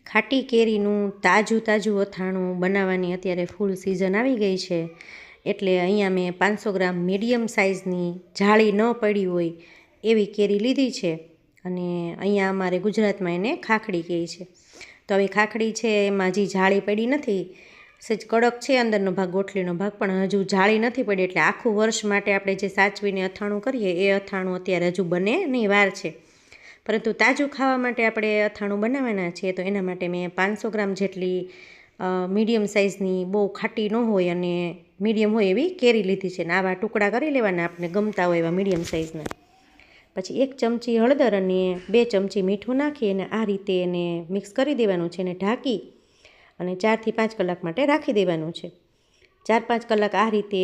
ખાટી કેરીનું તાજું તાજું અથાણું બનાવવાની અત્યારે ફૂલ સિઝન આવી ગઈ છે, એટલે અહીંયા મેં 500 ગ્રામ મીડિયમ સાઇઝની જાળી ન પડી હોય એવી કેરી લીધી છે. અને અહીંયા અમારે ગુજરાતમાં એને ખાખડી કહે છે. તો હવે ખાખડી છે એમાં હજી જાળી પડી નથી, સહેજ કડક છે અંદરનો ભાગ, ગોઠલીનો ભાગ, પણ હજુ જાળી નથી પડી, એટલે આખું વર્ષ માટે આપણે જે સાચવીને અથાણું કરીએ એ અથાણું અત્યારે હજુ બને નહીં, વાર છે. પરંતુ તાજું ખાવા માટે આપણે અથાણું બનાવવાના છીએ, તો એના માટે મેં 500 ગ્રામ જેટલી મીડિયમ સાઇઝની, બહુ ખાટી ન હોય અને મીડિયમ હોય એવી કેરી લીધી છે. ને આવા ટુકડા કરી લેવાના આપણે ગમતા હોય એવા મીડિયમ સાઇઝના. પછી 1 ચમચી હળદર અને 2 ચમચી મીઠું નાખી અને આ રીતે એને મિક્સ કરી દેવાનું છે અને ઢાંકી અને 4 થી 5 કલાક માટે રાખી દેવાનું છે. 4-5 કલાક આ રીતે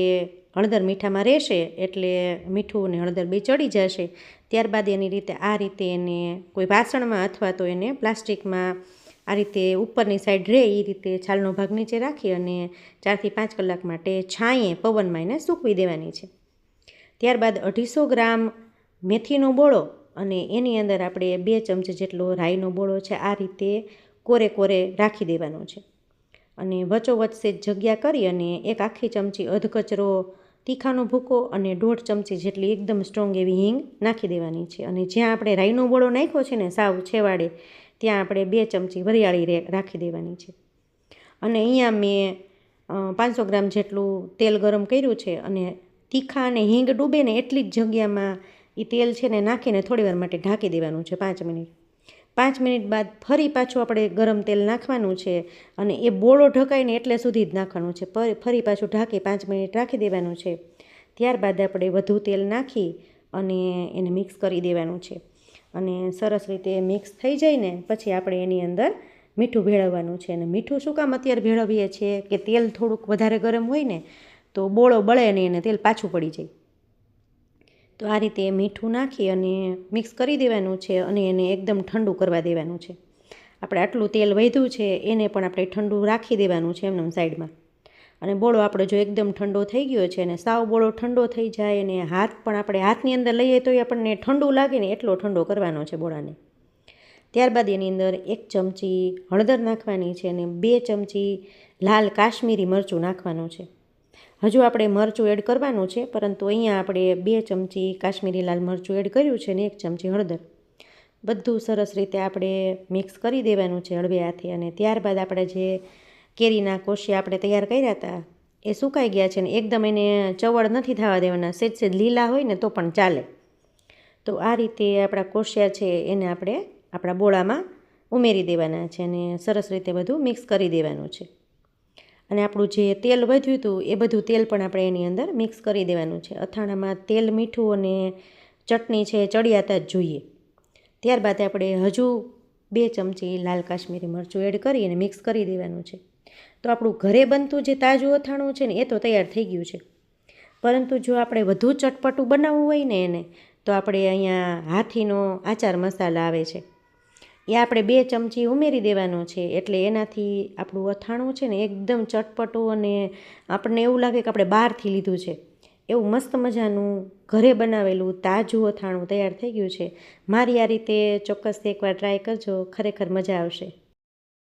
હળદર મીઠામાં રહેશે એટલે મીઠું અને હળદર બે ચડી જશે. ત્યારબાદ એની રીતે આ રીતે એને કોઈ વાસણમાં અથવા તો એને પ્લાસ્ટિકમાં આ રીતે ઉપરની સાઈડ રહે એ રીતે છાલનો ભાગ નીચે રાખી અને 4 થી 5 કલાક માટે છાંયે પવનમાં એને સૂકવી દેવાની છે. ત્યારબાદ 250 ગ્રામ મેથીનો બોળો અને એની અંદર આપણે 2 ચમચી જેટલો રાઈનો બોળો છે આ રીતે કોરે કોરે રાખી દેવાનો છે. અને વચ્ચોવચ્ચ સેજ જગ્યા કરી અને 1 આખી ચમચી અધકચરો તીખાનો ભૂકો અને 1.5 ચમચી જેટલી એકદમ સ્ટ્રોંગ એવી હિંગ નાખી દેવાની છે. અને જ્યાં આપણે રાઈનો બોળો નાખ્યો છે ને સાવ છેવાડે, ત્યાં આપણે 2 ચમચી વરિયાળી રાખી દેવાની છે. અને અહીંયા મેં 500 ગ્રામ જેટલું તેલ ગરમ કર્યું છે અને તીખા અને હિંગ ડૂબે ને એટલી જ જગ્યામાં એ તેલ છે ને નાખીને થોડીવાર માટે ઢાંકી દેવાનું છે 5 મિનિટ. 5 મિનિટ બાદ ફરી પાછું આપણે ગરમ તેલ નાખવાનું છે અને એ બોળો ઢકાઈને એટલે સુધી જ નાખવાનું છે. ફરી પાછું ઢાંકી 5 મિનિટ રાખી દેવાનું છે. ત્યારબાદ આપણે વધુ તેલ નાખી અને એને મિક્સ કરી દેવાનું છે. અને સરસ રીતે મિક્સ થઈ જાય ને પછી આપણે એની અંદર મીઠું ભેળવવાનું છે. અને મીઠું શું કામ અત્યારે ભેળવીએ છીએ કે તેલ થોડુંક વધારે ગરમ હોય ને તો બોળો બળે નહીં અને તેલ પાછું પડી જાય. તો આ રીતે મીઠું નાખી અને મિક્સ કરી દેવાનું છે અને એને એકદમ ઠંડુ કરવા દેવાનું છે. આપણે આટલું તેલ વધ્યું છે એને પણ આપણે ઠંડુ રાખી દેવાનું છે એમને સાઈડમાં. અને બોળો આપણે જો એકદમ ઠંડો થઈ ગયો છે અને સાવ બોળો ઠંડો થઈ જાય અને હાથ પણ આપણે હાથની અંદર લઈએ તો આપણને ઠંડુ લાગે ને એટલો ઠંડો કરવાનો છે બોળાને. ત્યારબાદ એની અંદર 1 ચમચી હળદર નાખવાની છે અને 2 ચમચી લાલ કાશ્મીરી મરચું નાખવાનું છે. હજુ આપણે મરચું એડ કરવાનું છે, પરંતુ અહીંયા આપણે 2 ચમચી કાશ્મીરી લાલ મરચું એડ કર્યું છે અને 1 ચમચી હળદર. બધું સરસ રીતે આપણે મિક્સ કરી દેવાનું છે હળવે હાથે. અને ત્યારબાદ આપણે જે કેરીના કોશિયા આપણે તૈયાર કર્યા હતા એ સુકાઈ ગયા છે ને એકદમ એને ચવડ નથી થવા દેવાના, સેજ સેજ લીલા હોય ને તો પણ ચાલે. તો આ રીતે આપણા કોશિયા છે એને આપણે આપણા બોળામાં ઉમેરી દેવાના છે અને સરસ રીતે બધું મિક્સ કરી દેવાનું છે. અને આપણું જે તેલ વધ્યું હતું એ બધું તેલ પણ આપણે એની અંદર મિક્સ કરી દેવાનું છે. અથાણામાં તેલ, મીઠું અને ચટણી છે ચડિયાતા જ જોઈએ. ત્યારબાદ આપણે હજુ 2 ચમચી લાલ કાશ્મીરી મરચું એડ કરી અને મિક્સ કરી દેવાનું છે. તો આપણું ઘરે બનતું જે તાજું અથાણું છે ને એ તો તૈયાર થઈ ગયું છે. પરંતુ જો આપણે વધુ ચટપટું બનાવવું હોય ને એને, તો આપણે અહીંયા હાથીનો આચાર મસાલા આવે છે એ આપણે 2 ચમચી ઉમેરી દેવાનો છે. એટલે એનાથી આપણું અથાણું છે ને એકદમ ચટપટું અને આપણને એવું લાગે કે આપણે બહારથી લીધું છે એવું મસ્ત મજાનું ઘરે બનાવેલું તાજું અથાણું તૈયાર થઈ ગયું છે. મારી આ રીતે ચોક્કસથી એકવાર ટ્રાય કરજો, ખરેખર મજા આવશે.